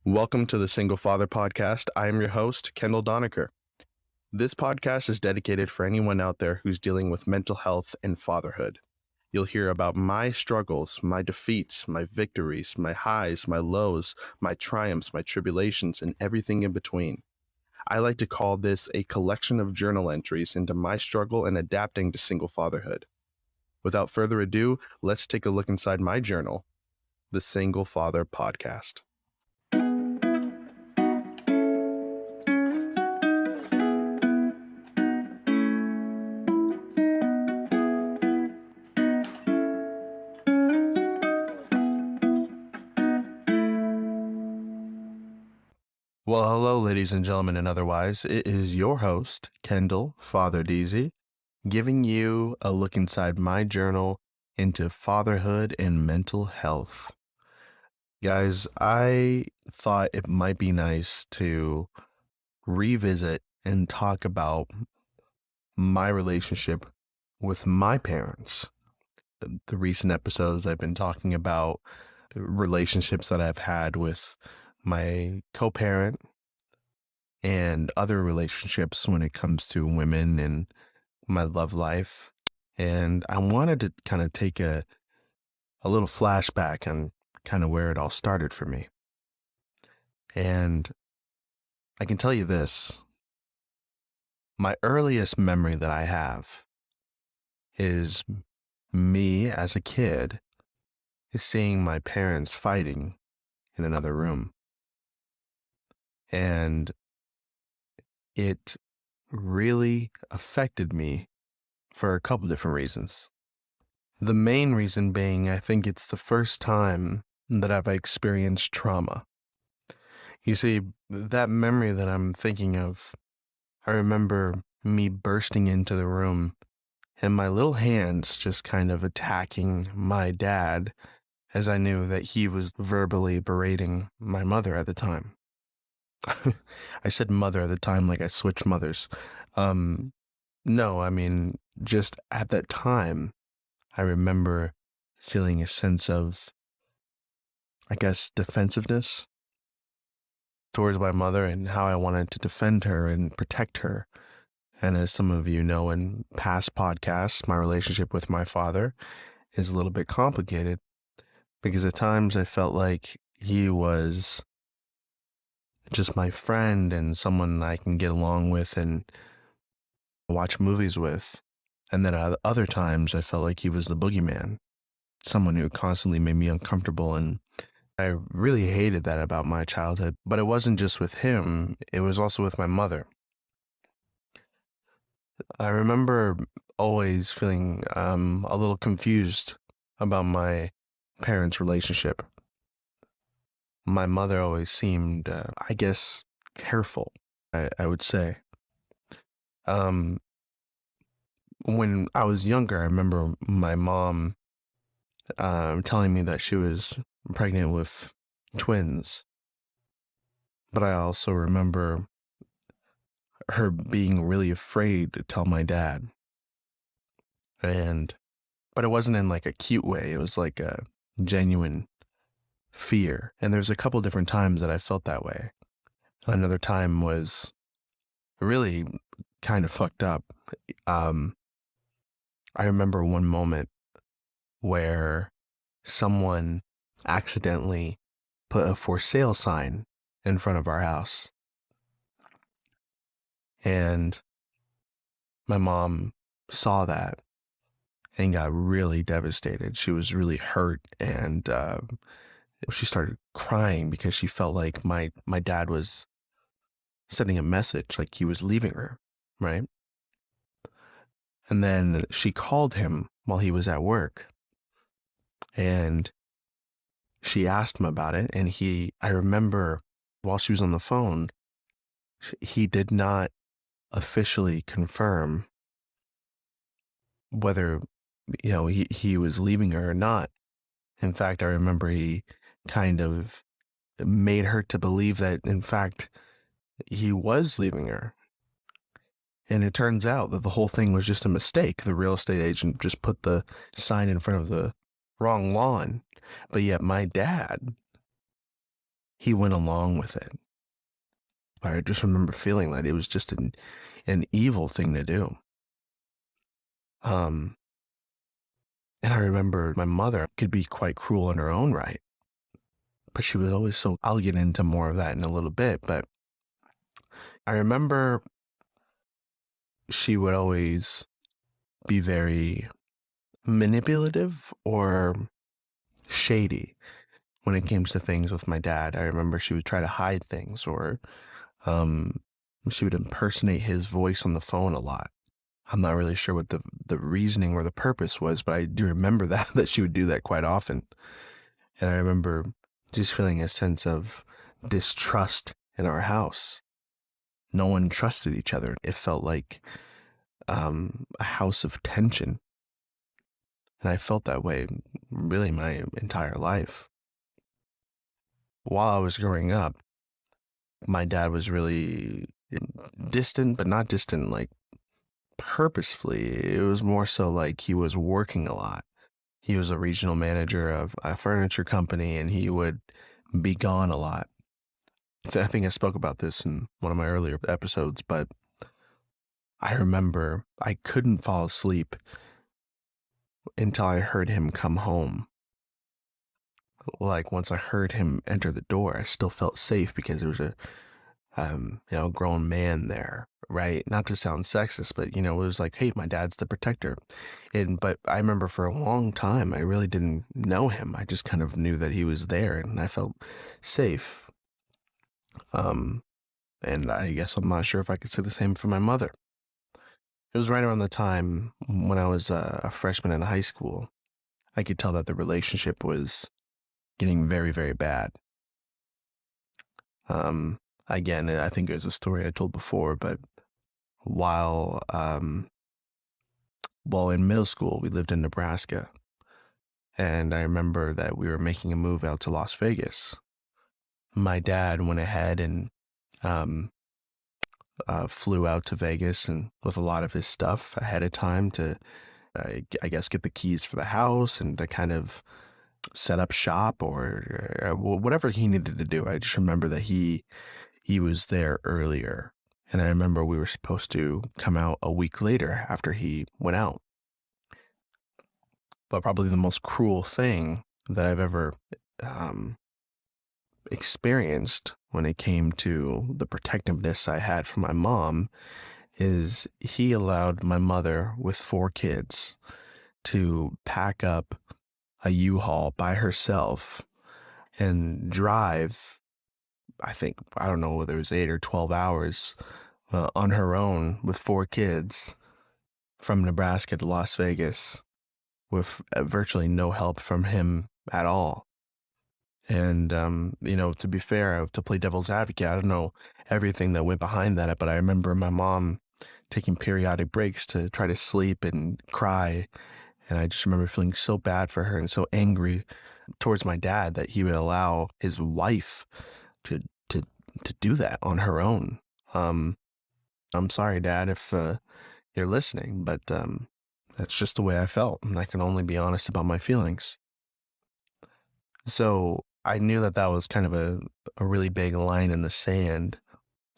Welcome to the Single Father Podcast. I am your host, Kendall Donaker. This podcast is dedicated for anyone out there who's dealing with mental health and fatherhood. You'll hear about my struggles, my defeats, my victories, my highs, my lows, my triumphs, my tribulations, and everything in between. I like to call this a collection of journal entries into my struggle and adapting to single fatherhood. Without further ado, let's take a look inside my journal, the Single Father Podcast. Well, hello, ladies and gentlemen, and otherwise. It is your host, Kendall, Father DZ, giving you a look inside my journal into fatherhood and mental health. Guys, I thought it might be nice to revisit and talk about my relationship with my parents. The recent episodes, I've been talking about relationships that I've had with my co-parent and other relationships when it comes to women and my love life. And I wanted to kind of take a little flashback on kind of where it all started for me. And I can tell you this, my earliest memory that I have is me as a kid is seeing my parents fighting in another room. And it really affected me for a couple different reasons. The main reason being, I think it's the first time that I've experienced trauma. You see, that memory that I'm thinking of, I remember me bursting into the room and my little hands just kind of attacking my dad as I knew that he was verbally berating my mother at the time. I said mother at the time like I switched mothers. No, I mean, just at that time, I remember feeling a sense of, I guess, defensiveness towards my mother and how I wanted to defend her and protect her. And as some of you know in past podcasts, my relationship with my father is a little bit complicated because at times I felt like he was just my friend and someone I can get along with and watch movies with. And then at other times I felt like he was the boogeyman, someone who constantly made me uncomfortable. And I really hated that about my childhood. But it wasn't just with him, it was also with my mother. I remember always feeling a little confused about my parents' relationship. My mother always seemed, I guess, careful, I would say. When I was younger, I remember my mom telling me that she was pregnant with twins. But I also remember her being really afraid to tell my dad. But it wasn't in like a cute way. It was like a genuine fear. And there's a couple different times that I felt that way. Another time was really kind of fucked up. I remember one moment where someone accidentally put a for sale sign in front of our house. And my mom saw that and got really devastated. She was really hurt and she started crying because she felt like my dad was sending a message like he was leaving her, right? And then she called him while he was at work and she asked him about it. And I remember while she was on the phone, he did not officially confirm whether, he was leaving her or not. In fact, I remember he kind of made her to believe that, in fact, he was leaving her. And it turns out that the whole thing was just a mistake. The real estate agent just put the sign in front of the wrong lawn. But yet my dad, he went along with it. I just remember feeling that it was just an evil thing to do. Um, and I remember my mother could be quite cruel in her own right, but she was always so, I'll get into more of that in a little bit, but I remember she would always be very manipulative or shady when it came to things with my dad. I remember she would try to hide things, or um, she would impersonate his voice on the phone a lot. I'm not really sure what the reasoning or the purpose was, but I do remember that she would do that quite often. And I remember just feeling a sense of distrust in our house. No one trusted each other. It felt like a house of tension. And I felt that way really my entire life. While I was growing up, my dad was really distant, but not distant like purposefully. It was more so like he was working a lot. He was a regional manager of a furniture company, and he would be gone a lot. I think I spoke about this in one of my earlier episodes, but I remember I couldn't fall asleep until I heard him come home. Like once I heard him enter the door, I still felt safe because there was a grown man there, right? Not to sound sexist, but it was like, hey, my dad's the protector. But I remember for a long time, I really didn't know him. I just kind of knew that he was there, and I felt safe. And I guess I'm not sure if I could say the same for my mother. It was right around the time when I was a freshman in high school. I could tell that the relationship was getting very, very bad. Again, I think it was a story I told before, but while in middle school, we lived in Nebraska, and I remember that we were making a move out to Las Vegas. My dad went ahead and um, flew out to Vegas and with a lot of his stuff ahead of time to, I guess, get the keys for the house and to kind of set up shop or whatever he needed to do. I just remember that he was there earlier. And I remember we were supposed to come out a week later after he went out. But probably the most cruel thing that I've ever experienced when it came to the protectiveness I had from my mom is he allowed my mother with 4 kids to pack up a U-Haul by herself and drive, I don't know whether it was 8 or 12 hours on her own with 4 kids from Nebraska to Las Vegas with virtually no help from him at all. And, to be fair, to play devil's advocate, I don't know everything that went behind that, but I remember my mom taking periodic breaks to try to sleep and cry. And I just remember feeling so bad for her and so angry towards my dad that he would allow his wife to to to do that on her own. I'm sorry, Dad, if you're listening, but that's just the way I felt, and I can only be honest about my feelings. So I knew that that was kind of a really big line in the sand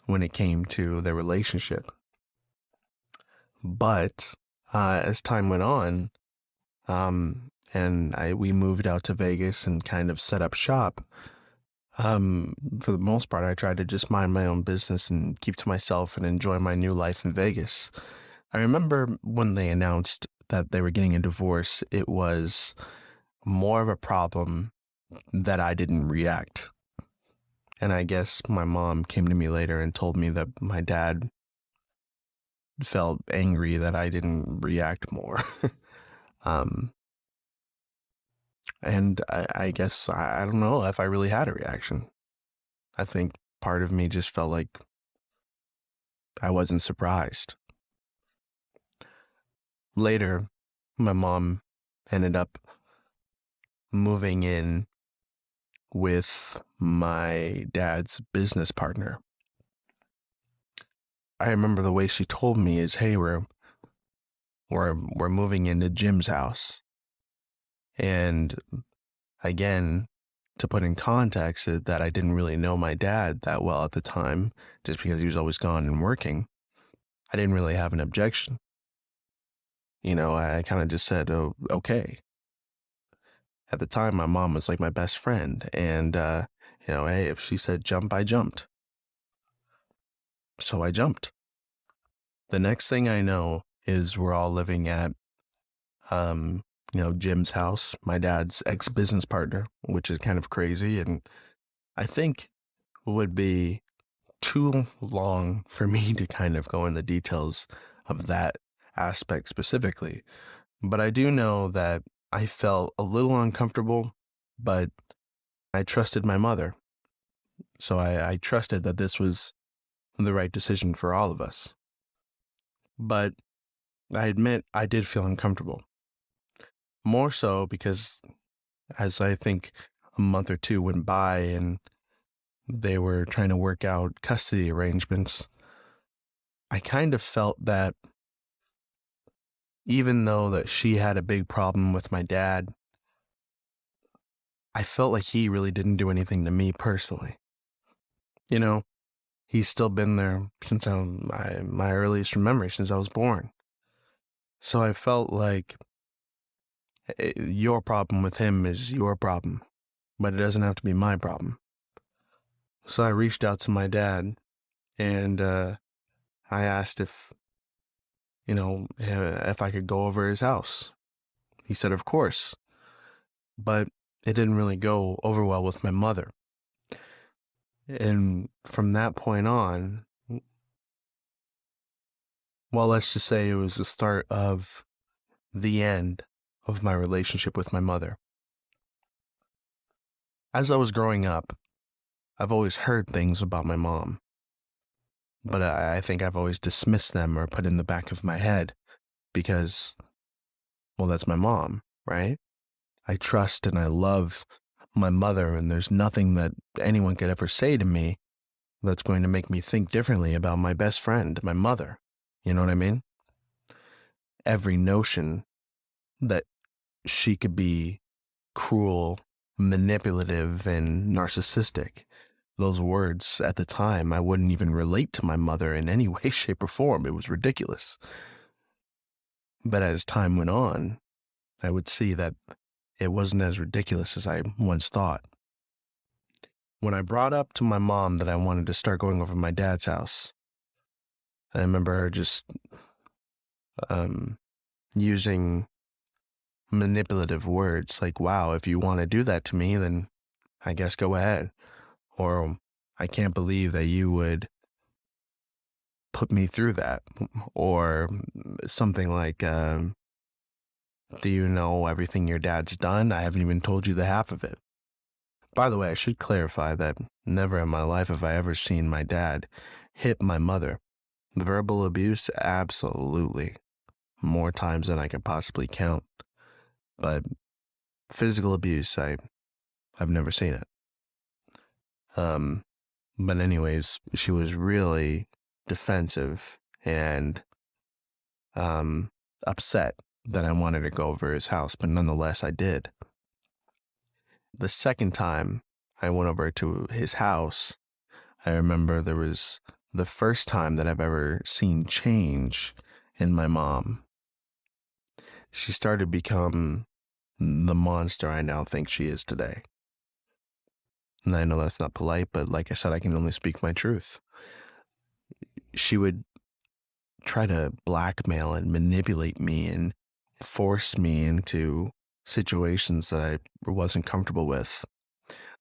when it came to their relationship. But as time went on, and we moved out to Vegas and kind of set up shop. For the most part, I tried to just mind my own business and keep to myself and enjoy my new life in Vegas. I remember when they announced that they were getting a divorce, it was more of a problem that I didn't react. And I guess my mom came to me later and told me that my dad felt angry that I didn't react more. um, and I guess I don't know if I really had a reaction. I think part of me just felt like I wasn't surprised. Later, my mom ended up moving in with my dad's business partner. I remember the way she told me is, "Hey, we're moving into Jim's house." And again, To put in context that I didn't really know my dad that well at the time, just because he was always gone and working. I didn't really have an objection. I kind of just said, oh, okay. At the time, my mom was like my best friend. And, hey, if she said jump, I jumped. So I jumped. The next thing I know is we're all living at, Jim's house, my dad's ex-business partner, which is kind of crazy. And I think would be too long for me to kind of go in the details of that aspect specifically. But I do know that I felt a little uncomfortable, but I trusted my mother. So I trusted that this was the right decision for all of us. But I admit I did feel uncomfortable. More so because as I think a month or two went by and they were trying to work out custody arrangements, I kind of felt that even though that she had a big problem with my dad, I felt like he really didn't do anything to me personally. He's still been there since my earliest memory, since I was born. So I felt like your problem with him is your problem, but it doesn't have to be my problem. So I reached out to my dad and I asked if I could go over his house. He said, of course. But it didn't really go over well with my mother. And from that point on, well, let's just say it was the start of the end of my relationship with my mother. As I was growing up, I've always heard things about my mom, but I think I've always dismissed them or put in the back of my head because, well, that's my mom, right? I trust and I love my mother, and there's nothing that anyone could ever say to me that's going to make me think differently about my best friend, my mother. You know what I mean? Every notion that she could be cruel, manipulative, and narcissistic, those words at the time, I wouldn't even relate to my mother in any way, shape, or form. It was ridiculous. But as time went on, I would see that it wasn't as ridiculous as I once thought. When I brought up to my mom that I wanted to start going over my dad's house, I remember her just using manipulative words like, wow, if you want to do that to me, then I guess go ahead. Or I can't believe that you would put me through that. Or something like, do you know everything your dad's done? I haven't even told you the half of it. By the way, I should clarify that never in my life have I ever seen my dad hit my mother. Verbal abuse, absolutely. More times than I could possibly count. But physical abuse, I've never seen it. But anyways, she was really defensive and upset that I wanted to go over his house, but nonetheless I did. The second time I went over to his house, I remember there was the first time that I've ever seen change in my mom. She started to become the monster I now think she is today. And I know that's not polite, but like I said, I can only speak my truth. She would try to blackmail and manipulate me and force me into situations that I wasn't comfortable with.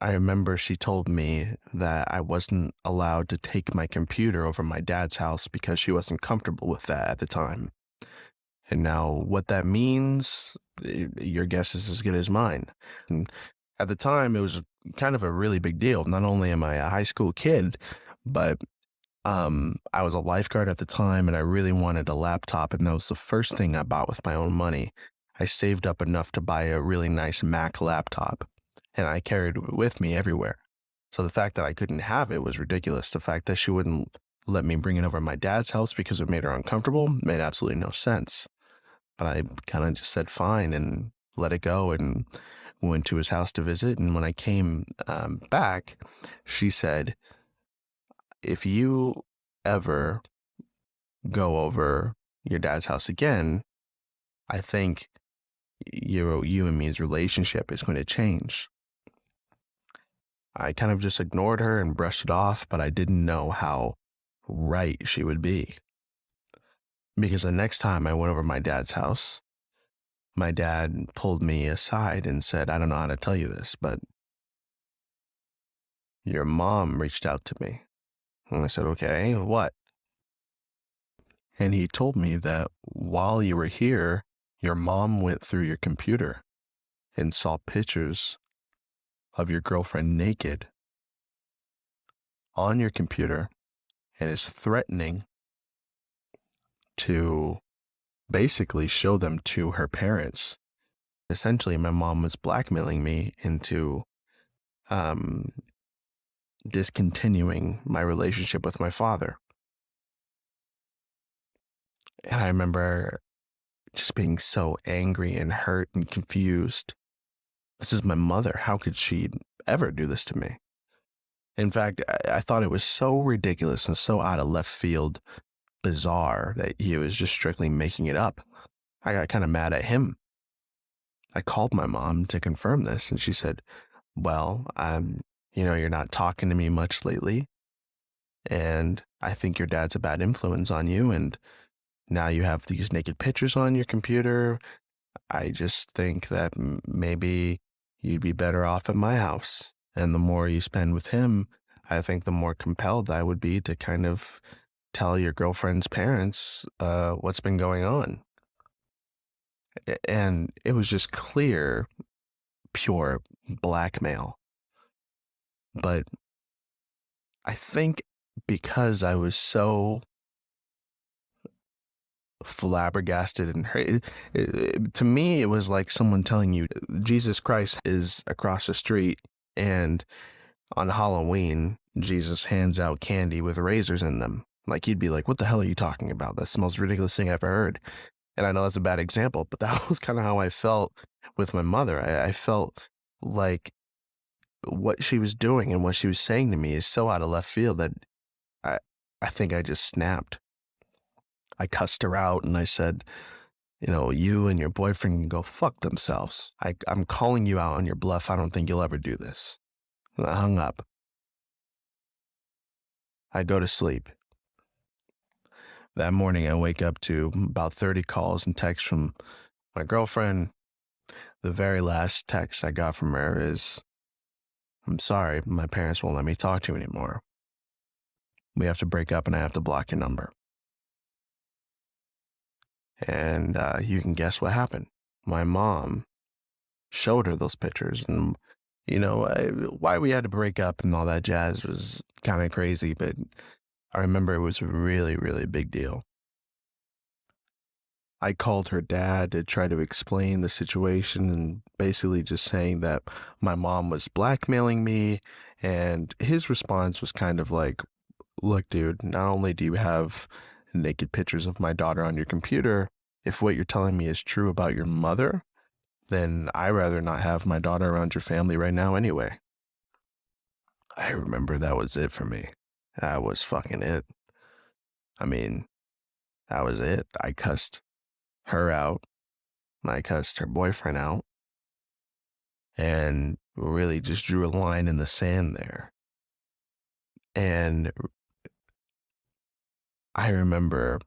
I remember she told me that I wasn't allowed to take my computer over my dad's house because she wasn't comfortable with that at the time. And now what that means, your guess is as good as mine. And at the time, it was kind of a really big deal. Not only am I a high school kid, but I was a lifeguard at the time and I really wanted a laptop. And that was the first thing I bought with my own money. I saved up enough to buy a really nice Mac laptop and I carried it with me everywhere. So the fact that I couldn't have it was ridiculous. The fact that she wouldn't let me bring it over to my dad's house because it made her uncomfortable made absolutely no sense. But I kind of just said fine and let it go. And went to his house to visit. And when I came back, she said, if you ever go over your dad's house again, I think you and me's relationship is going to change. I kind of just ignored her and brushed it off, but I didn't know how right she would be. Because the next time I went over my dad's house, my dad pulled me aside and said, I don't know how to tell you this, but your mom reached out to me. And I said, okay, what? And he told me that while you were here, your mom went through your computer and saw pictures of your girlfriend naked on your computer and is threatening to basically show them to her parents. Essentially, my mom was blackmailing me into um, discontinuing my relationship with my father. And I remember just being so angry and hurt and confused. This is my mother. How could she ever do this to me? In fact, I thought it was so ridiculous and so out of left field, bizarre that he was just strictly making it up. I got kind of mad at him. I called my mom to confirm this, and she said, well, you're not talking to me much lately, and I think your dad's a bad influence on you, and now you have these naked pictures on your computer. I just think that maybe you'd be better off at my house. And the more you spend with him, I think the more compelled I would be to kind of tell your girlfriend's parents what's been going on. And it was just clear, pure blackmail. But I think because I was so flabbergasted and hurt, to me, it was like someone telling you Jesus Christ is across the street, and on Halloween, Jesus hands out candy with razors in them. Like, you'd be like, what the hell are you talking about? That's the most ridiculous thing I've ever heard. And I know that's a bad example, but that was kind of how I felt with my mother. I felt like what she was doing and what she was saying to me is so out of left field that I, I think I just snapped. I cussed her out and I said, you and your boyfriend can go fuck themselves. I'm calling you out on your bluff. I don't think you'll ever do this. And I hung up. I go to sleep. That morning, I wake up to about 30 calls and texts from my girlfriend. The very last text I got from her is, I'm sorry, my parents won't let me talk to you anymore. We have to break up and I have to block your number. And you can guess what happened. My mom showed her those pictures, and why we had to break up and all that jazz was kind of crazy, but I remember it was a really, really big deal. I called her dad to try to explain the situation and basically just saying that my mom was blackmailing me, and his response was kind of like, look, dude, not only do you have naked pictures of my daughter on your computer, if what you're telling me is true about your mother, then I'd rather not have my daughter around your family right now anyway. I remember that was it for me. That was fucking it. I mean, that was it. I cussed her out. I cussed her boyfriend out. And really just drew a line in the sand there. And I remember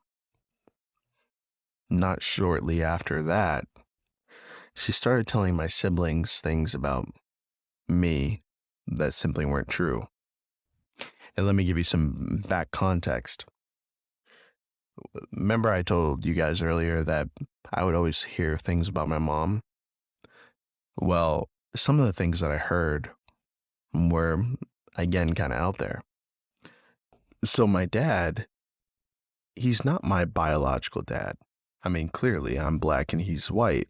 not shortly after that, she started telling my siblings things about me that simply weren't true. And let me give you some back context. Remember I told you guys earlier that I would always hear things about my mom? Well, some of the things that I heard were, again, kind of out there. So my dad, he's not my biological dad. I mean, clearly I'm black and he's white,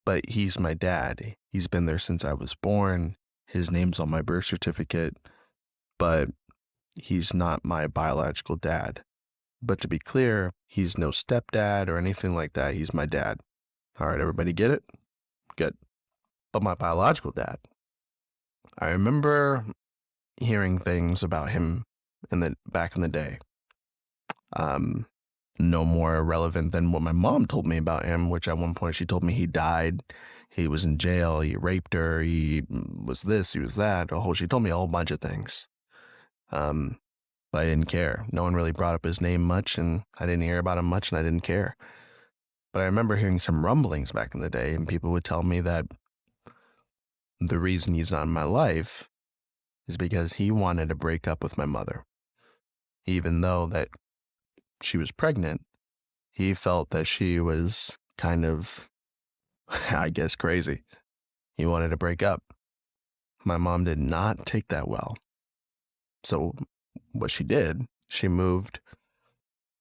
but he's my dad. He's been there since I was born. His name's on my birth certificate, but he's not my biological dad. But to be clear, he's no stepdad or anything like that. He's my dad. All right, everybody get it? Good. But my biological dad, I remember hearing things about him back in the day. Um, no more relevant than what my mom told me about him, which at one point she told me he died. He was in jail. He raped her. He was this. He was that. She told me a whole bunch of things. But I didn't care. No one really brought up his name much, and I didn't hear about him much, and I didn't care. But I remember hearing some rumblings back in the day, and people would tell me that the reason he's not in my life is because he wanted to break up with my mother. Even though that she was pregnant, he felt that she was kind of, I guess, crazy. He wanted to break up. My mom did not take that well. So what she did, she moved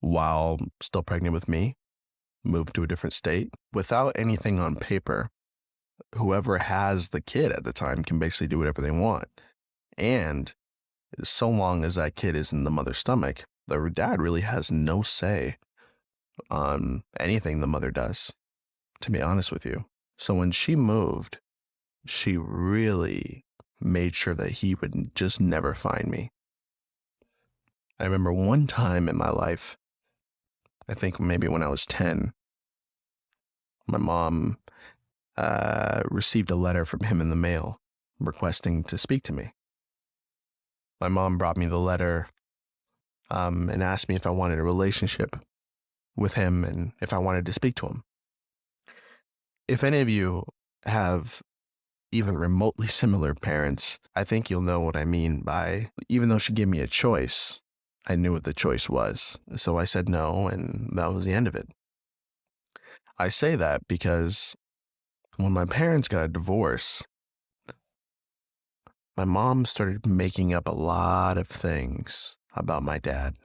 while still pregnant with me, moved to a different state without anything on paper. Whoever has the kid at the time can basically do whatever they want. And so long as that kid is in the mother's stomach, the dad really has no say on anything the mother does, to be honest with you. So when she moved, she really made sure that he would just never find me. I remember one time in my life, I think maybe when I was 10, my mom received a letter from him in the mail requesting to speak to me. My mom brought me the letter and asked me if I wanted a relationship with him and if I wanted to speak to him. If any of you have even remotely similar parents, I think you'll know what I mean by, even though she gave me a choice, I knew what the choice was. So I said no, and that was the end of it. I say that because when my parents got a divorce, my mom started making up a lot of things about my dad.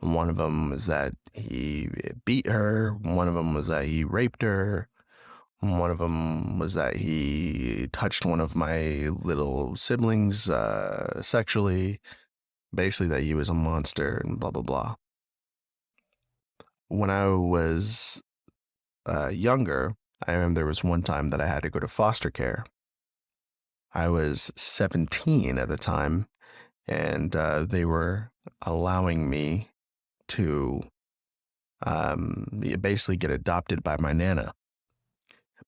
One of them was that he beat her. One of them was that he raped her. One of them was that he touched one of my little siblings sexually. Basically that he was a monster and blah, blah, blah. When I was younger, I remember there was one time that I had to go to foster care. I was 17 at the time, and they were allowing me to basically get adopted by my Nana.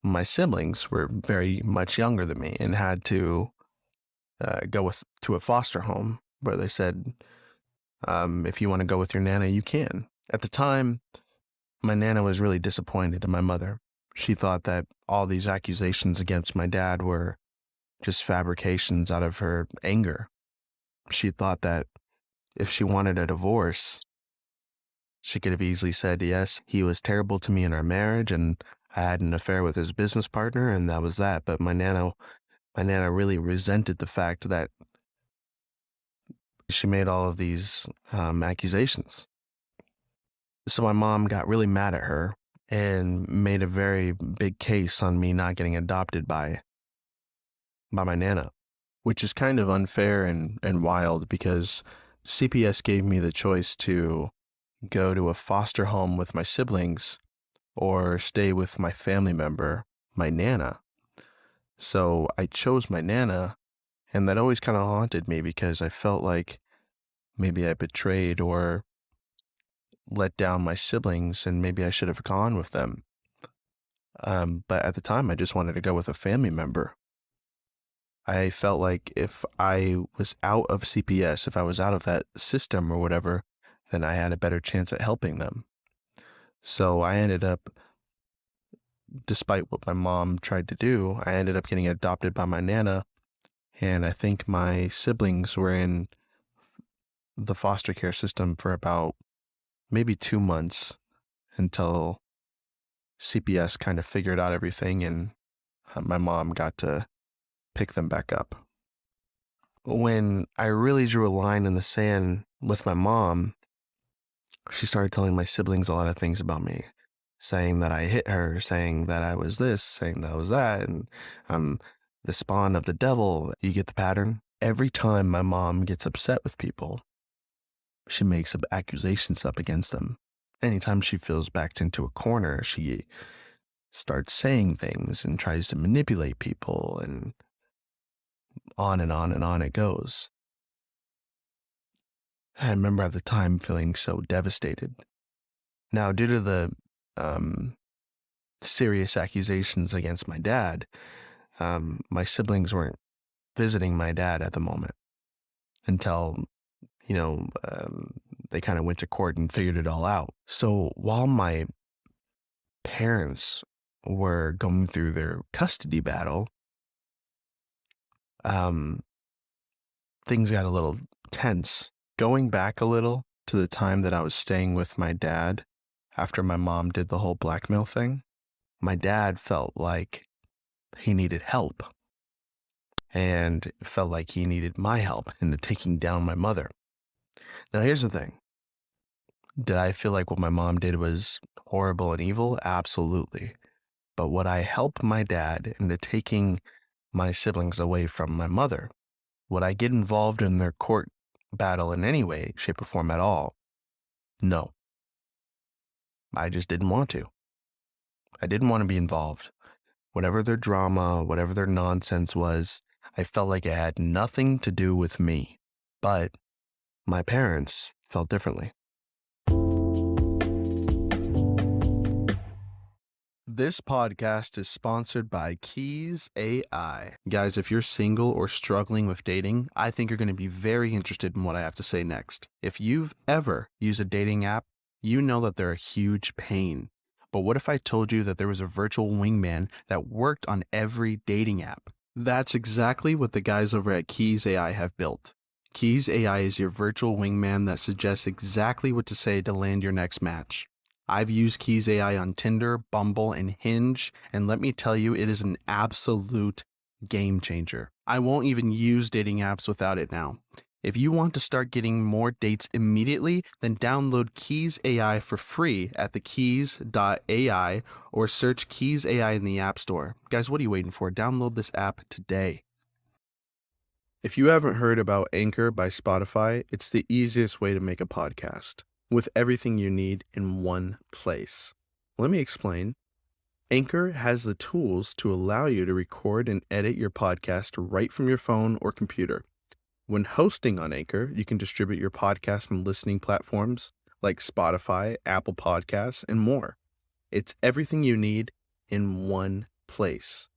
My siblings were very much younger than me and had to go to a foster home where they said, if you want to go with your Nana, you can. At the time, my Nana was really disappointed in my mother. She thought that all these accusations against my dad were just fabrications out of her anger. She thought that if she wanted a divorce, she could have easily said, yes, he was terrible to me in our marriage and I had an affair with his business partner and that was that. But my Nana really resented the fact that she made all of these accusations. So my mom got really mad at her and made a very big case on me not getting adopted by my Nana, which is kind of unfair and wild because CPS gave me the choice to go to a foster home with my siblings or stay with my family member, my Nana. So I chose my Nana, and that always kind of haunted me because I felt like maybe I betrayed or let down my siblings and maybe I should have gone with them. But at the time, I just wanted to go with a family member. I felt like if I was out of CPS, if I was out of that system or whatever, then I had a better chance at helping them. So I ended up, despite what my mom tried to do, I ended up getting adopted by my Nana. And I think my siblings were in the foster care system for about maybe 2 months until CPS kind of figured out everything and my mom got to pick them back up. When I really drew a line in the sand with my mom, she started telling my siblings a lot of things about me, saying that I hit her, saying that I was this, saying that I was that, and I'm the spawn of the devil. You get the pattern? Every time my mom gets upset with people, she makes accusations up against them. Anytime she feels backed into a corner, she starts saying things and tries to manipulate people, and on and on and on it goes. I remember at the time feeling so devastated. Now, due to the um, serious accusations against my dad, my siblings weren't visiting my dad at the moment until, they kind of went to court and figured it all out. So while my parents were going through their custody battle, um, things got a little tense. Going back a little to the time that I was staying with my dad after my mom did the whole blackmail thing, my dad felt like he needed help and felt like he needed my help in the taking down my mother. Now, here's the thing. Did I feel like what my mom did was horrible and evil? Absolutely. But would I help my dad into taking my siblings away from my mother? Would I get involved in their court battle in any way, shape, or form at all? No. I just didn't want to. I didn't want to be involved. Whatever their drama, whatever their nonsense was, I felt like it had nothing to do with me. But my parents felt differently. This podcast is sponsored by Keys AI. Guys, if you're single or struggling with dating, I think you're going to be very interested in what I have to say next. If you've ever used a dating app, you know that they're a huge pain. But what if I told you that there was a virtual wingman that worked on every dating app? That's exactly what the guys over at Keys AI have built. Keys AI is your virtual wingman that suggests exactly what to say to land your next match. I've used Keys AI on Tinder, Bumble, and Hinge, and let me tell you, it is an absolute game changer. I won't even use dating apps without it now. If you want to start getting more dates immediately, then download Keys AI for free at thekeys.ai or search Keys AI in the App Store. Guys, what are you waiting for? Download this app today. If you haven't heard about Anchor by Spotify, it's the easiest way to make a podcast, with everything you need in one place. Let me explain. Anchor has the tools to allow you to record and edit your podcast right from your phone or computer. When hosting on Anchor, you can distribute your podcast on listening platforms like Spotify, Apple Podcasts, and more. It's everything you need in one place.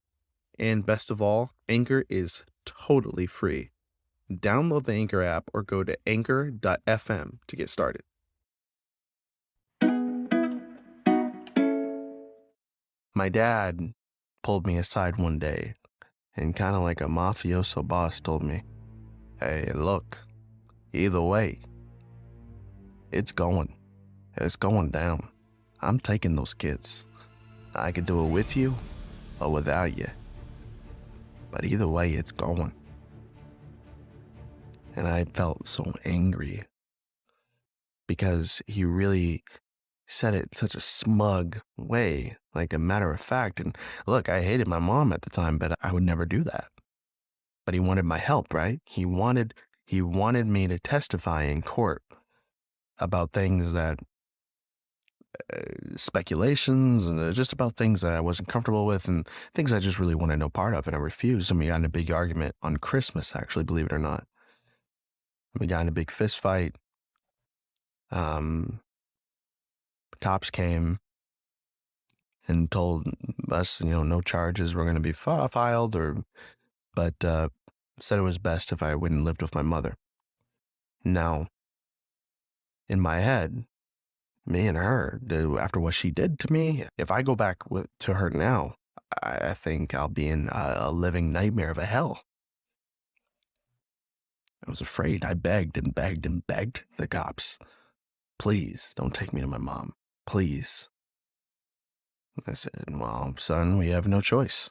And best of all, Anchor is totally free. Download the Anchor app or go to anchor.fm to get started. My dad pulled me aside one day and kind of like a mafioso boss told me, "Hey, look, either way, it's going down. I'm taking those kids. I could do it with you or without you. But either way, it's going." And I felt so angry because he really said it in such a smug way, like a matter of fact. And look, I hated my mom at the time, but I would never do that. But he wanted my help, right? He wanted me to testify in court about things that speculations and just about things that I wasn't comfortable with and things I just really wanted no part of. And I refused. And we got in a big argument on Christmas, actually, believe it or not. We got in a big fist fight. Cops came and told us, no charges were going to be filed, but said it was best if I went and lived with my mother. Now, in my head, me and her, after what she did to me, if I go back to her now, I think I'll be in a living nightmare of a hell. I was afraid. I begged and begged and begged the cops, "Please don't take me to my mom. Please." I said, "Well, son, we have no choice."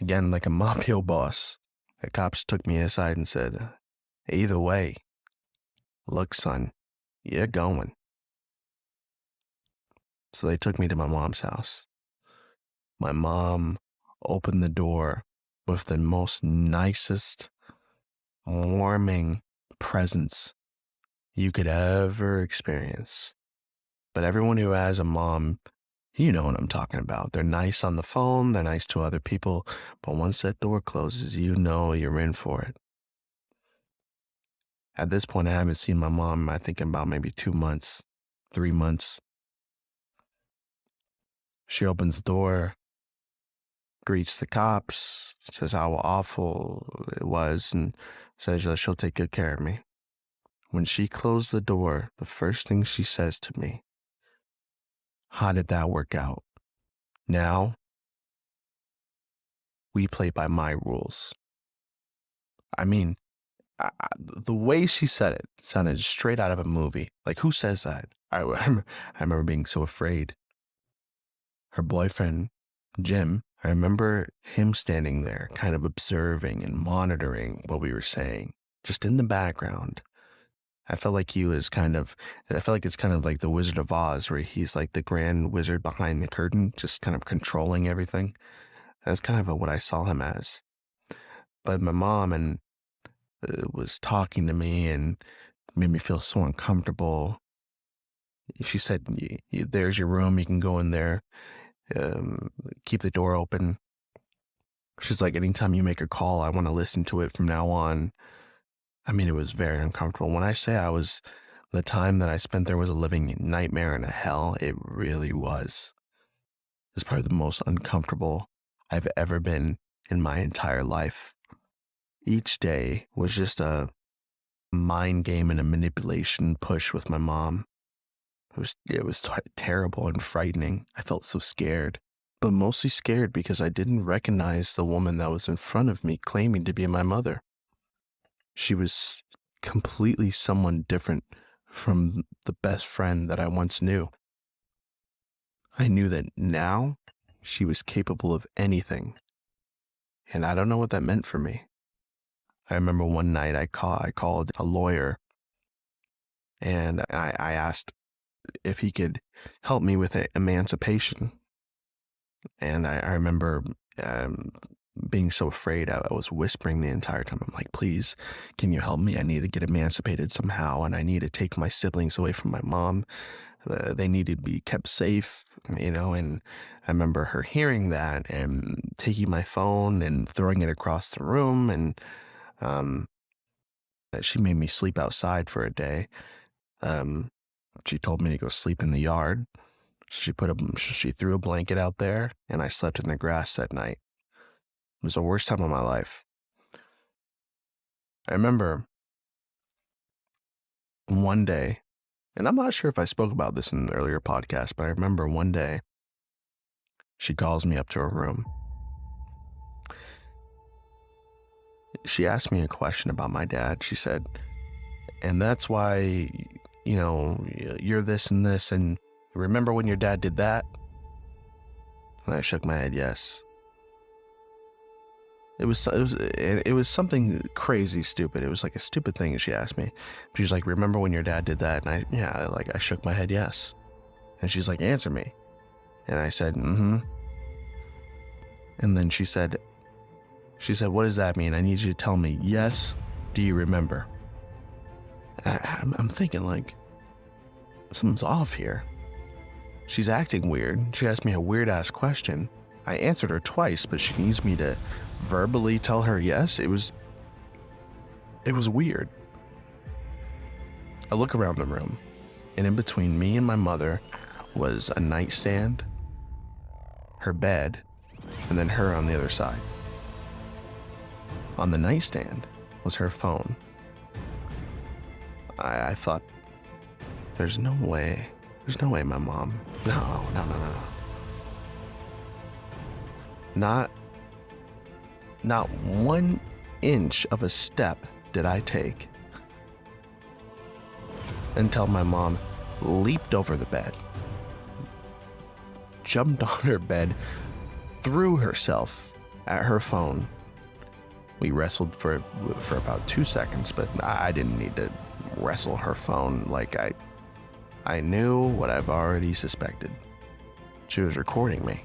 Again, like a mafia boss, the cops took me aside and said, "Either way, look, son, you're going." So they took me to my mom's house. My mom opened the door with the most nicest, warming presence you could ever experience. But everyone who has a mom You know what I'm talking about. They're nice on the phone, they're nice to other people, but once that door closes, you know you're in for it. At this point, I haven't seen my mom, I think, in about maybe 2 months, 3 months. She opens the door, greets the cops, says how awful it was, and says that she'll take good care of me. When she closed the door, the first thing she says to me, "How did that work out? Now we play by my rules." I mean, the way she said it sounded straight out of a movie. Like, who says that? I remember being so afraid. Her boyfriend, Jim, I remember him standing there, kind of observing and monitoring what we were saying, just in the background. I felt like I felt like it's kind of like the Wizard of Oz, where he's like the grand wizard behind the curtain, just kind of controlling everything. That's kind of what I saw him as. But my mom was talking to me and made me feel so uncomfortable. She said, "There's your room. You can go in there. Um, Keep the door open." She's like, "Anytime you make a call, I want to listen to it from now on." I mean, it was very uncomfortable. When I say the time that I spent there was a living nightmare and a hell, it really was. It's probably the most uncomfortable I've ever been in my entire life. Each day was just a mind game and a manipulation push with my mom. It was terrible and frightening. I felt so scared, but mostly scared because I didn't recognize the woman that was in front of me claiming to be my mother. She was completely someone different from the best friend that I once knew. I knew that now she was capable of anything, and I don't know what that meant for me. I remember one night I called a lawyer, and I asked if he could help me with emancipation. And I remember um, being so afraid. I was whispering the entire time. I'm like, "Please, can you help me? I need to get emancipated somehow, and I need to take my siblings away from my mom. They need to be kept safe, you know." And I remember her hearing that and taking my phone and throwing it across the room. And um, she made me sleep outside for a day. Um, she told me to go sleep in the yard. She threw a blanket out there, and I slept in the grass that night. It was the worst time of my life. I remember one day, and I'm not sure if I spoke about this in an earlier podcast, but I remember one day she calls me up to her room. She asked me a question about my dad. She said, "And that's why, you're this and this, and remember when your dad did that?" And I shook my head, yes. It was something crazy stupid. It was like a stupid thing she asked me. She was like, "Remember when your dad did that?" And I shook my head, yes. And she's like, "Answer me." And I said, "Mm-hmm." And then she said, "What does that mean? I need you to tell me, yes, do you remember?" I'm thinking, like, something's off here. She's acting weird. She asked me a weird ass question. I answered her twice, but she needs me to verbally tell her yes. It was weird. I look around the room, and in between me and my mother was a nightstand, her bed, and then her on the other side. On the nightstand was her phone. I thought, there's no way my mom, no. Not 1 inch of a step did I take until my mom leaped over the bed, jumped on her bed, threw herself at her phone. We wrestled for about 2 seconds, but I didn't need to wrestle her phone. Like, I knew what I've already suspected. She was recording me.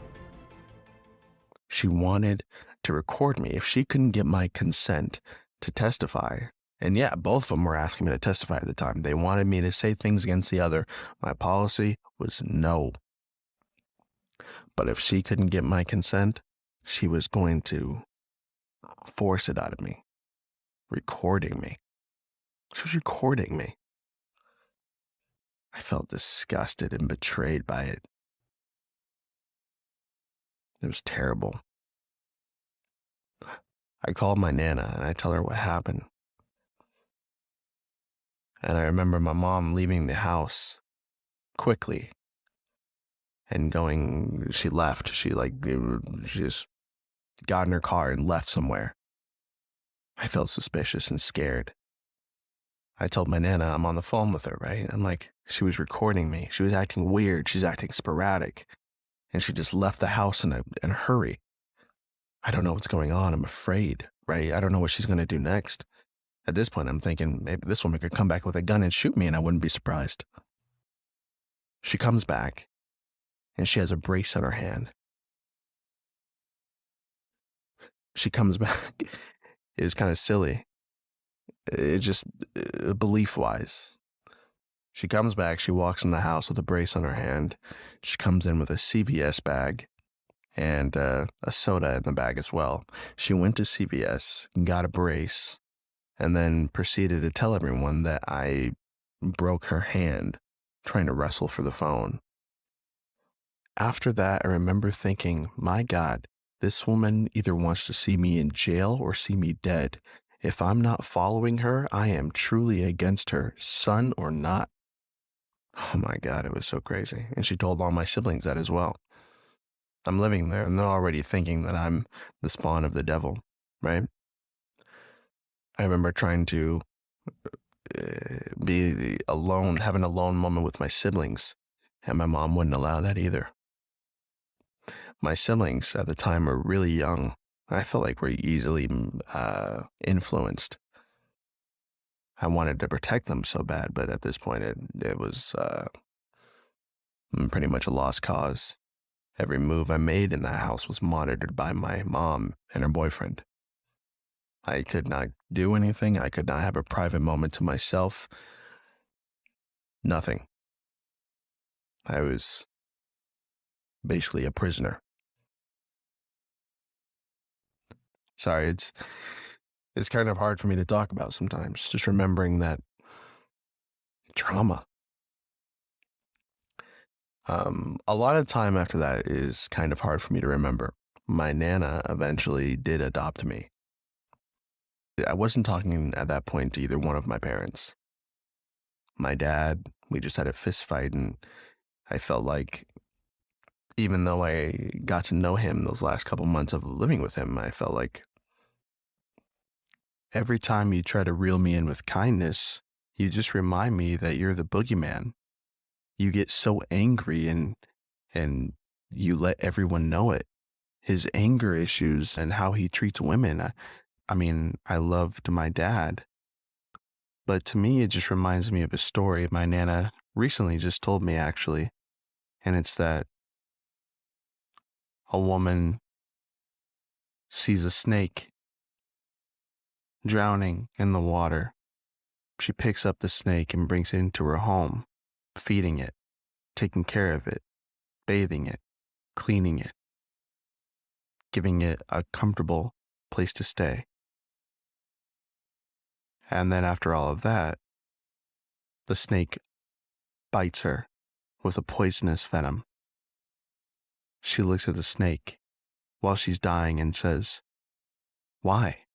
She wanted to record me if she couldn't get my consent to testify. And yeah, both of them were asking me to testify at the time. They wanted me to say things against the other. My policy was no. But if she couldn't get my consent, she was going to force it out of me, recording me. She was recording me. I felt disgusted and betrayed by it. It was terrible. I called my Nana and I tell her what happened. And I remember my mom leaving the house quickly and going, she left. She just got in her car and left somewhere. I felt suspicious and scared. I told my Nana I'm on the phone with her, right? I'm like, she was recording me. She was acting weird. She's acting sporadic. And she just left the house in a hurry. I don't know what's going on. I'm afraid, right? I don't know what she's going to do next. At this point, I'm thinking maybe this woman could come back with a gun and shoot me and I wouldn't be surprised. She comes back and she has a brace on her hand. She comes back. It was kind of silly. It just, belief-wise. She comes back, she walks in the house with a brace on her hand. She comes in with a CVS bag and a soda in the bag as well. She went to CVS, got a brace, and then proceeded to tell everyone that I broke her hand trying to wrestle for the phone. After that, I remember thinking, my God, this woman either wants to see me in jail or see me dead. If I'm not following her, I am truly against her, son or not. Oh my God, it was so crazy. And she told all my siblings that as well. I'm living there and they're already thinking that I'm the spawn of the devil, right? I remember trying to be alone, having a lone moment with my siblings, and my mom wouldn't allow that either. My siblings at the time were really young. I felt like we're easily influenced. I wanted to protect them so bad, but at this point it was pretty much a lost cause. Every move I made in that house was monitored by my mom and her boyfriend. I could not do anything. I could not have a private moment to myself. Nothing. I was basically a prisoner. Sorry, it's kind of hard for me to talk about sometimes, just remembering that trauma. A lot of time after that is kind of hard for me to remember. My Nana eventually did adopt me. I wasn't talking at that point to either one of my parents. My dad, we just had a fist fight, and I felt like even though I got to know him those last couple months of living with him, I felt like every time you try to reel me in with kindness, you just remind me that you're the boogeyman. You get so angry and you let everyone know it. His anger issues and how he treats women. I mean, I loved my dad, but to me, it just reminds me of a story my Nana recently just told me, actually. And it's that a woman sees a snake drowning in the water. She picks up the snake and brings it into her home, feeding it, taking care of it, bathing it, cleaning it, giving it a comfortable place to stay. And then after all of that, the snake bites her with a poisonous venom. She looks at the snake while she's dying and says, "Why?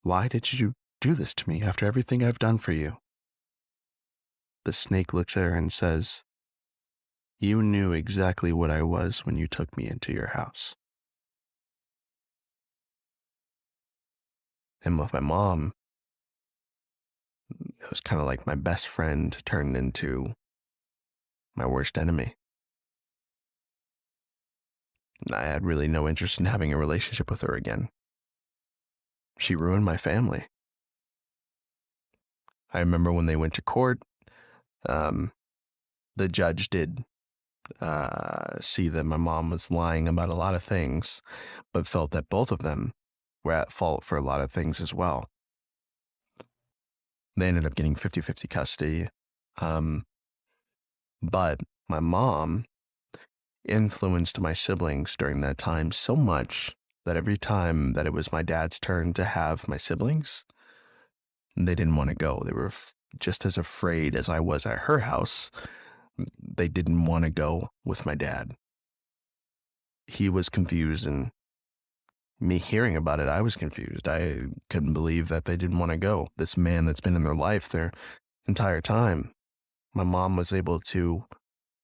Why did you do this to me after everything I've done for you?" The snake looks at her and says, "You knew exactly what I was when you took me into your house." And with my mom, it was kind of like my best friend turned into my worst enemy. And I had really no interest in having a relationship with her again. She ruined my family. I remember when they went to court, the judge did see that my mom was lying about a lot of things, but felt that both of them were at fault for a lot of things as well. They ended up getting 50-50 custody. But my mom influenced my siblings during that time so much that every time that it was my dad's turn to have my siblings, they didn't want to go. They were just as afraid as I was at her house. They didn't want to go with my dad. He was confused, and me hearing about it, I was confused. I couldn't believe that they didn't want to go. This man that's been in their life their entire time. My mom was able to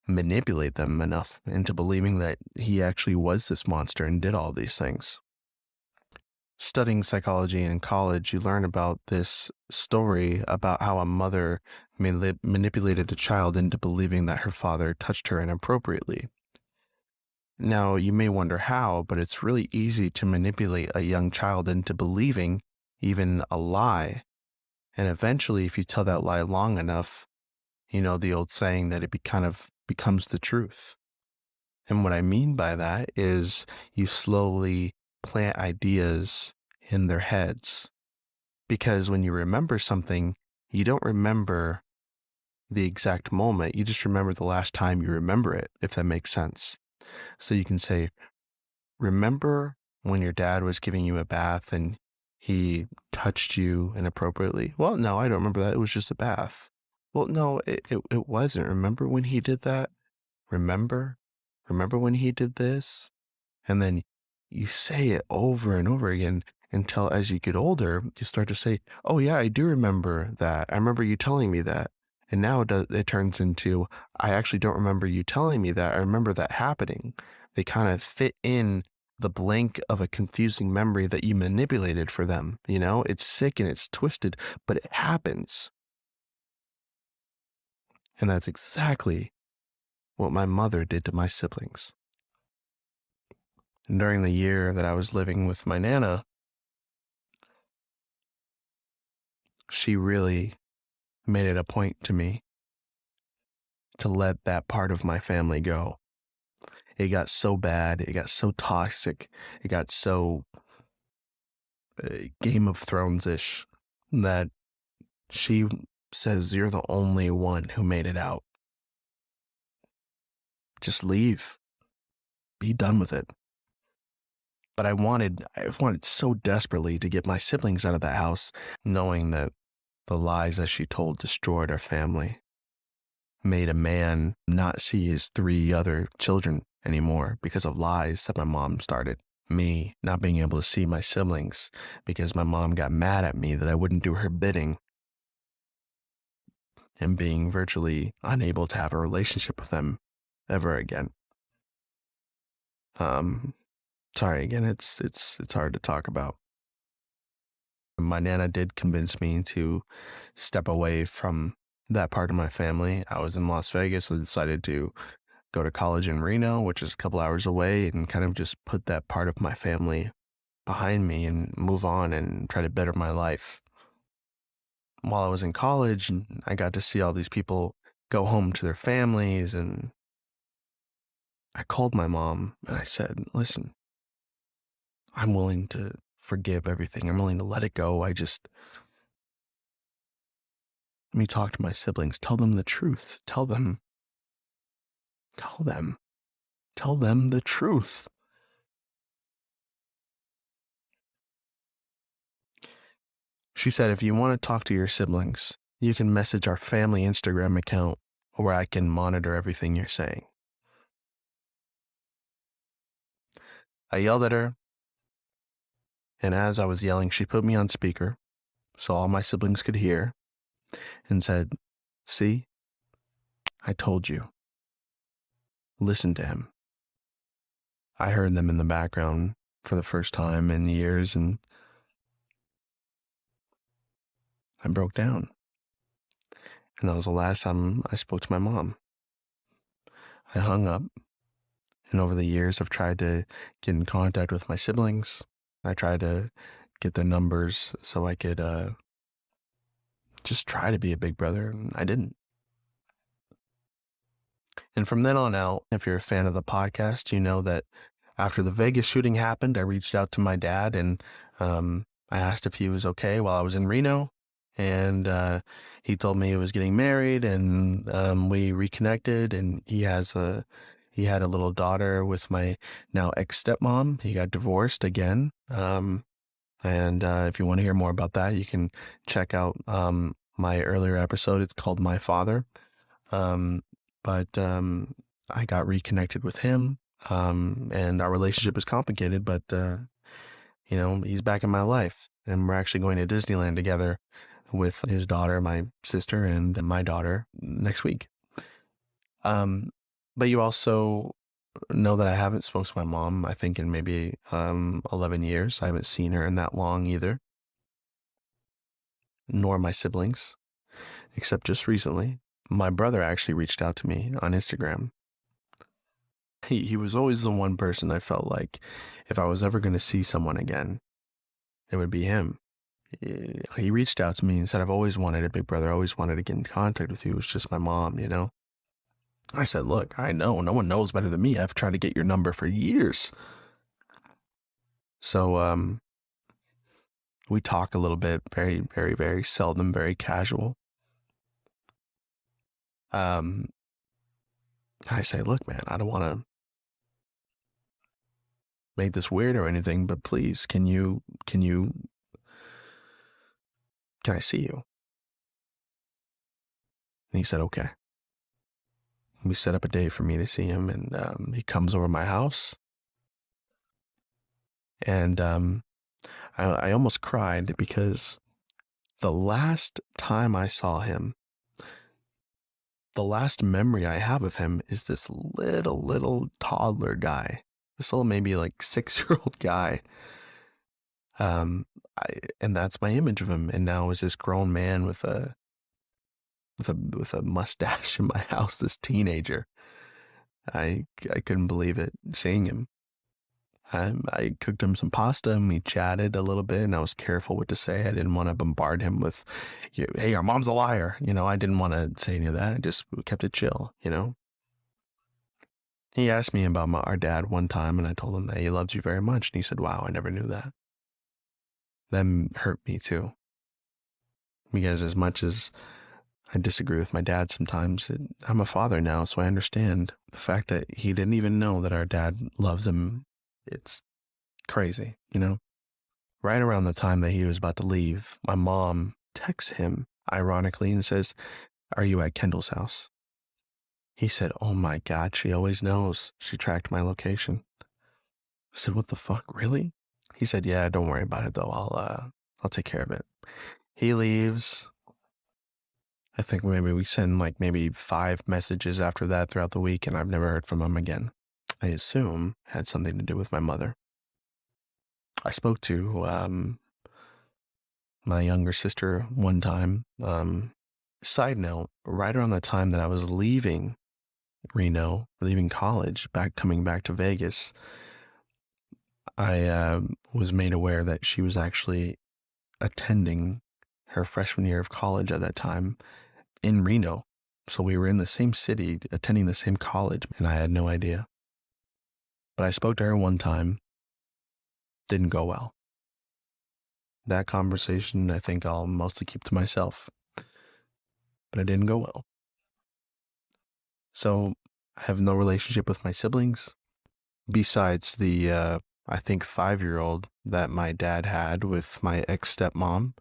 manipulate them enough into believing that he actually was this monster and did all these things. Studying psychology in college, you learn about this story about how a mother manipulated a child into believing that her father touched her inappropriately. Now, you may wonder how, but it's really easy to manipulate a young child into believing even a lie. And eventually, if you tell that lie long enough, you know the old saying that it kind of becomes the truth. And what I mean by that is you slowly plant ideas in their heads. Because when you remember something, you don't remember the exact moment. You just remember the last time you remember it, if that makes sense. So you can say, remember when your dad was giving you a bath and he touched you inappropriately? Well, no, I don't remember that. It was just a bath. Well, no, it wasn't. Remember when he did that? Remember? Remember when he did this? And then you say it over and over again until as you get older, you start to say, oh yeah, I do remember that. I remember you telling me that. And now it turns into, I actually don't remember you telling me that. I remember that happening. They kind of fit in the blank of a confusing memory that you manipulated for them. You know, it's sick and it's twisted, but it happens. And that's exactly what my mother did to my siblings. And during the year that I was living with my Nana, she really made it a point to me to let that part of my family go. It got so bad, it got so toxic, it got so Game of Thrones-ish that she says, you're the only one who made it out. Just leave. Be done with it. But I wanted so desperately to get my siblings out of the house, knowing that the lies that she told destroyed our family, made a man not see his 3 other children anymore because of lies that my mom started. Me not being able to see my siblings because my mom got mad at me that I wouldn't do her bidding, and being virtually unable to have a relationship with them ever again. Sorry again, it's hard to talk about. My Nana did convince me to step away from that part of my family. I was in Las Vegas, so I decided to go to college in Reno, which is a couple hours away, and kind of just put that part of my family behind me and move on and try to better my life. While I was in college, I got to see all these people go home to their families, and I called my mom and I said, listen, I'm willing to forgive everything. I'm willing to let it go. Let me talk to my siblings. Tell them the truth. Tell them the truth. She said, if you want to talk to your siblings, you can message our family Instagram account where I can monitor everything you're saying. I yelled at her, and as I was yelling, she put me on speaker so all my siblings could hear and said, see, I told you. Listen to him. I heard them in the background for the first time in years, and I broke down. And that was the last time I spoke to my mom. I hung up, and over the years, I've tried to get in contact with my siblings. I tried to get their numbers so I could just try to be a big brother, and I didn't. And from then on out, if you're a fan of the podcast, you know that after the Vegas shooting happened, I reached out to my dad and I asked if he was okay while I was in Reno. And he told me he was getting married, and we reconnected, and he has a He had a little daughter with my now ex-stepmom. He got divorced again. And if you want to hear more about that, you can check out my earlier episode. It's called My Father. Um, but I got reconnected with him, and our relationship is complicated, but he's back in my life, and we're actually going to Disneyland together with his daughter, my sister, and my daughter next week. But you also know that I haven't spoken to my mom, I think, in maybe 11 years. I haven't seen her in that long either, nor my siblings, except just recently. My brother actually reached out to me on Instagram. He was always the one person I felt like if I was ever going to see someone again, it would be him. He reached out to me and said, I've always wanted a big brother. I always wanted to get in contact with you. It was just my mom, you know? I said, look, I know. No one knows better than me. I've tried to get your number for years. So we talk a little bit, very, very, very seldom, very casual. I say, look, man, I don't want to make this weird or anything, but please, can I see you? And he said, okay. We set up a day for me to see him, and he comes over my house. And I almost cried because the last time I saw him, the last memory I have of him is this little toddler guy, this little maybe like 6-year-old guy. And that's my image of him. And now is this grown man with a mustache in my house, this teenager. I couldn't believe it seeing him. I cooked him some pasta and we chatted a little bit, and I was careful what to say. I didn't want to bombard him with, hey, our mom's a liar. I didn't want to say any of that. I just kept it chill, He asked me about our dad one time, and I told him that he loves you very much. And he said, wow, I never knew that. That hurt me too. Because as much as I disagree with my dad sometimes, I'm a father now, so I understand the fact that he didn't even know that our dad loves him. It's crazy, Right around the time that he was about to leave, my mom texts him, ironically, and says, are you at Kendall's house? He said, oh my God, she always knows. She tracked my location. I said, what the fuck, really? He said, yeah, don't worry about it though. I'll take care of it. He leaves. I think maybe we send maybe 5 messages after that throughout the week, and I've never heard from him again. I assume it had something to do with my mother. I spoke to my younger sister one time. Side note, right around the time that I was leaving Reno, leaving college, coming back to Vegas, I was made aware that she was actually attending her freshman year of college at that time in Reno. So we were in the same city, attending the same college, and I had no idea. But I spoke to her one time. Didn't go well. That conversation, I think I'll mostly keep to myself. But it didn't go well. So I have no relationship with my siblings, besides the, I think, 5-year-old that my dad had with my ex-stepmom,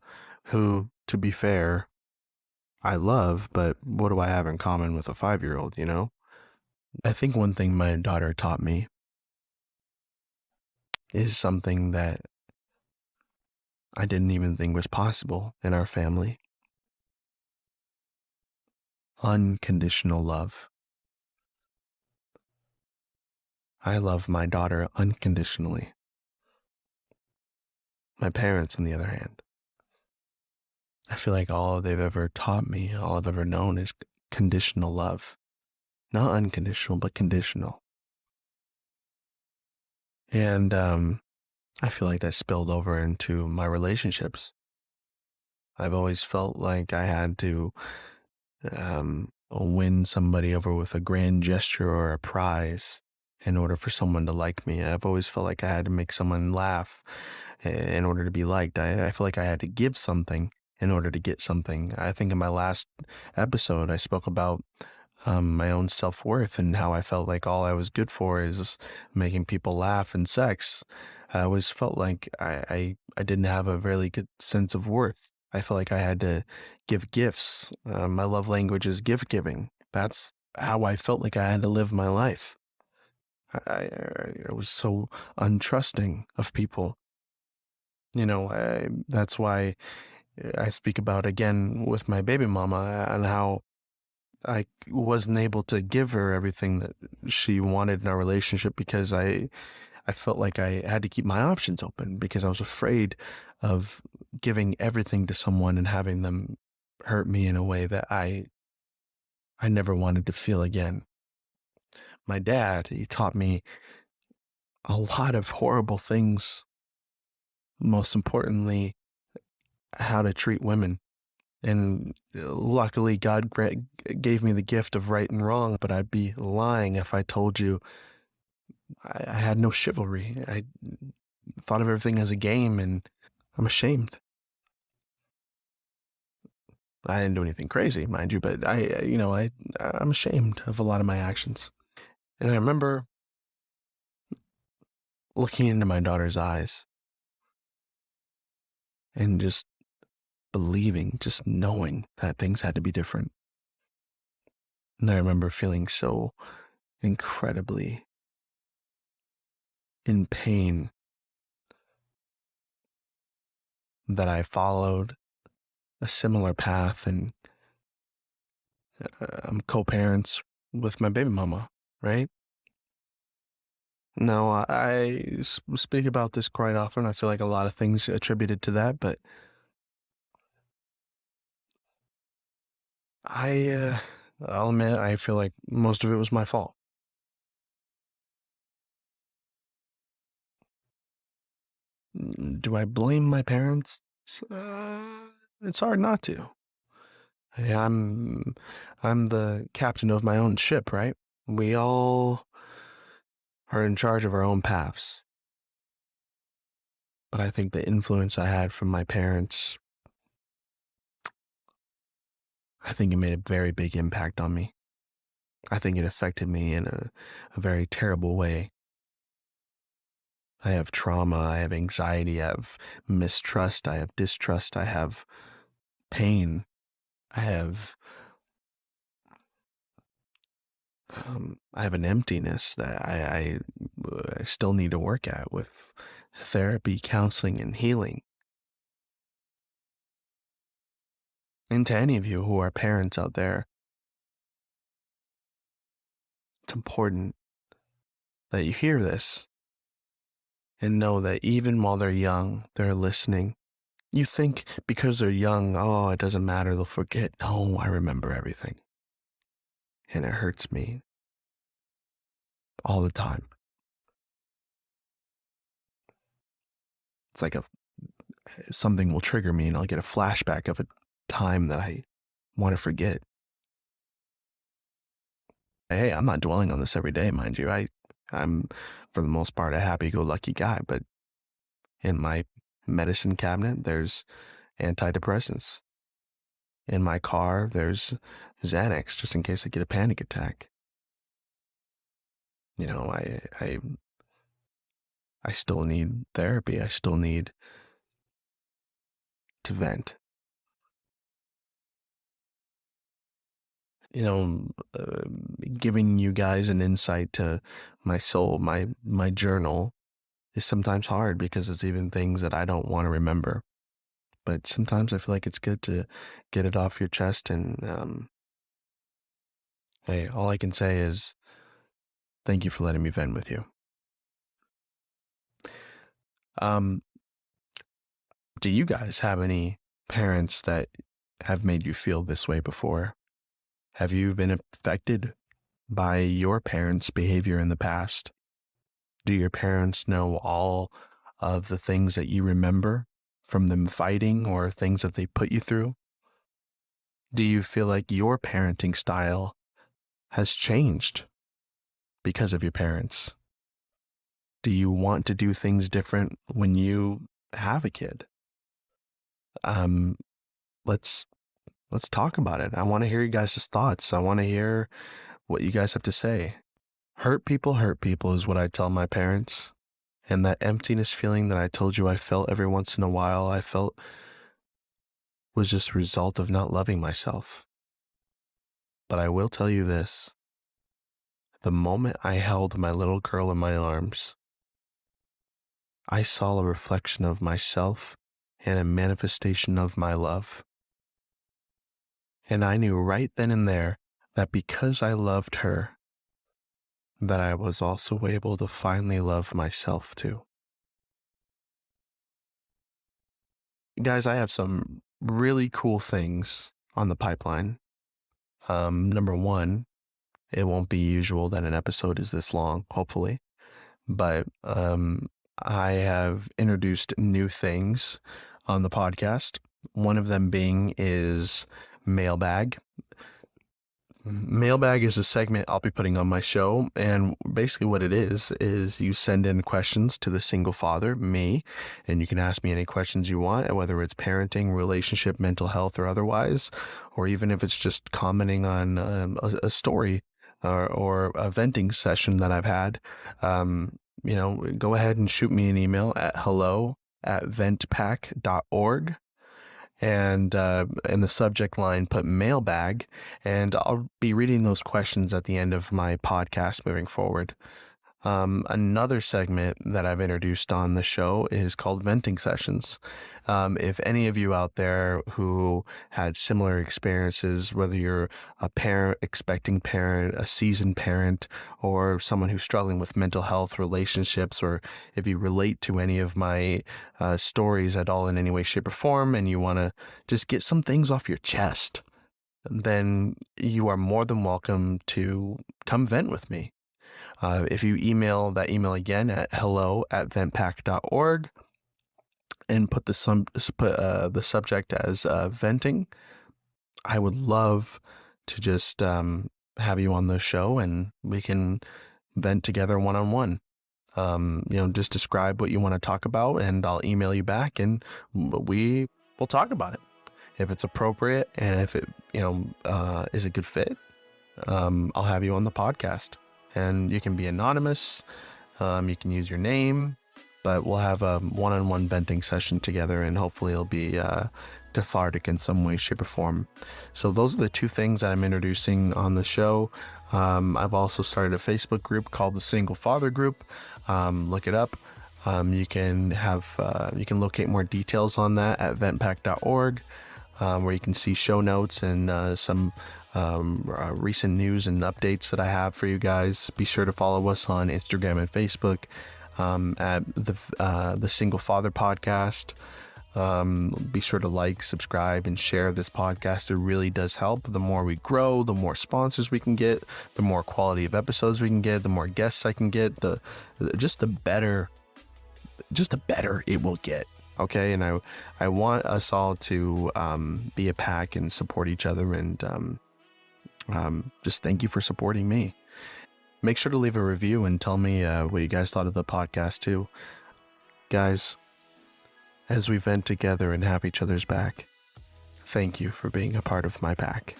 who, to be fair, I love, but what do I have in common with a 5-year-old, I think one thing my daughter taught me is something that I didn't even think was possible in our family. Unconditional love. I love my daughter unconditionally. My parents, on the other hand, I feel like all they've ever taught me, all I've ever known is conditional love. Not unconditional, but conditional. And I feel like that spilled over into my relationships. I've always felt like I had to win somebody over with a grand gesture or a prize in order for someone to like me. I've always felt like I had to make someone laugh in order to be liked. I feel like I had to give something in order to get something. I think in my last episode, I spoke about my own self-worth and how I felt like all I was good for is making people laugh and sex. I always felt like I didn't have a really good sense of worth. I felt like I had to give gifts. My love language is gift giving. That's how I felt like I had to live my life. I was so untrusting of people. That's why I speak about again with my baby mama and how I wasn't able to give her everything that she wanted in our relationship because I felt like I had to keep my options open because I was afraid of giving everything to someone and having them hurt me in a way that I never wanted to feel again. My dad, he taught me a lot of horrible things, most importantly, how to treat women. And luckily, gave me the gift of right and wrong, but I'd be lying if I told you I had no chivalry. I thought of everything as a game, and I'm ashamed. I didn't do anything crazy, mind you, but I'm ashamed of a lot of my actions. And I remember looking into my daughter's eyes and just believing, just knowing that things had to be different. And I remember feeling so incredibly in pain that I followed a similar path and I'm co-parents with my baby mama, right? No, speak about this quite often. I feel like a lot of things attributed to that, but I'll admit, I feel like most of it was my fault. Do I blame my parents? It's hard not to. Hey, I'm the captain of my own ship, right? We all are in charge of our own paths. But I think the influence I had from my parents, I think it made a very big impact on me. I think it affected me in a very terrible way. I have trauma, I have anxiety, I have mistrust, I have distrust, I have pain, I have I have an emptiness that I still need to work at with therapy, counseling, and healing. And to any of you who are parents out there, it's important that you hear this and know that even while they're young, they're listening. You think because they're young, oh, it doesn't matter, they'll forget. No, I remember everything. And it hurts me all the time. It's like something will trigger me and I'll get a flashback of a time that I want to forget. Hey, I'm not dwelling on this every day, mind you. I'm for the most part a happy-go-lucky guy, but in my medicine cabinet, there's antidepressants. In my car, there's Xanax just in case I get a panic attack. You know, I still need therapy. I still need to vent. You know, giving you guys an insight to my soul, my journal is sometimes hard because it's even things that I don't want to remember. But sometimes I feel like it's good to get it off your chest. And hey, all I can say is thank you for letting me vent with you. Um, do you guys have any parents that have made you feel this way before? Have you been affected by your parents' behavior in the past? Do your parents know all of the things that you remember from them fighting or things that they put you through? Do you feel like your parenting style has changed because of your parents? Do you want to do things different when you have a kid? Um, let's Let's talk about it. I want to hear you guys' thoughts. I want to hear what you guys have to say. Hurt people is what I tell my parents. And that emptiness feeling that I told you I felt every once in a while, I felt was just a result of not loving myself. But I will tell you this. The moment I held my little girl in my arms, I saw a reflection of myself and a manifestation of my love. And I knew right then and there that because I loved her, that I was also able to finally love myself too. Guys, I have some really cool things on the pipeline. Number one, it won't be usual that an episode is this long, hopefully, but I have introduced new things on the podcast. One of them being is mailbag. Mailbag is a segment I'll be putting on my show, and basically what it is you send in questions to the single father, me, and you can ask me any questions you want, whether it's parenting, relationship, mental health, or otherwise, or even if it's just commenting on a story or a venting session that I've had. Go ahead and shoot me an email at hello@ventpack.org. And in the subject line, put mailbag, and I'll be reading those questions at the end of my podcast moving forward. Another segment that I've introduced on the show is called venting sessions. If any of you out there who had similar experiences, whether you're a parent, expecting parent, a seasoned parent, or someone who's struggling with mental health, relationships, or if you relate to any of my stories at all in any way, shape, or form, and you want to just get some things off your chest, then you are more than welcome to come vent with me. If you email that email again at hello@ventpack.org and put the subject as venting, I would love to just have you on the show and we can vent together one-on-one. Just describe what you want to talk about and I'll email you back and we will talk about it. If it's appropriate and if it, is a good fit, I'll have you on the podcast. And you can be anonymous, you can use your name, but we'll have a one-on-one venting session together and hopefully it'll be cathartic in some way, shape, or form. So those are the two things that I'm introducing on the show. I've also started a Facebook group called the Single Father Group. Look it up. You can locate more details on that at ventpack.org, where you can see show notes and some recent news and updates that I have for you guys. Be sure to follow us on Instagram and Facebook at the Single Father Podcast. Be sure to like, subscribe, and share this podcast. It really does help. The more we grow, the more sponsors we can get, the more quality of episodes we can get, the more guests I can get, the better it will get. Okay, and I want us all to be a pack and support each other, and just thank you for supporting me. Make sure to leave a review and tell me what you guys thought of the podcast too. Guys, as we vent together and have each other's back, thank you for being a part of my pack.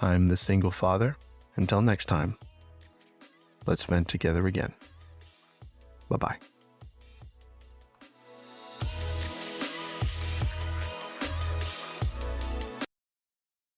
I'm the Single Father. Until next time, let's vent together again. Bye-bye.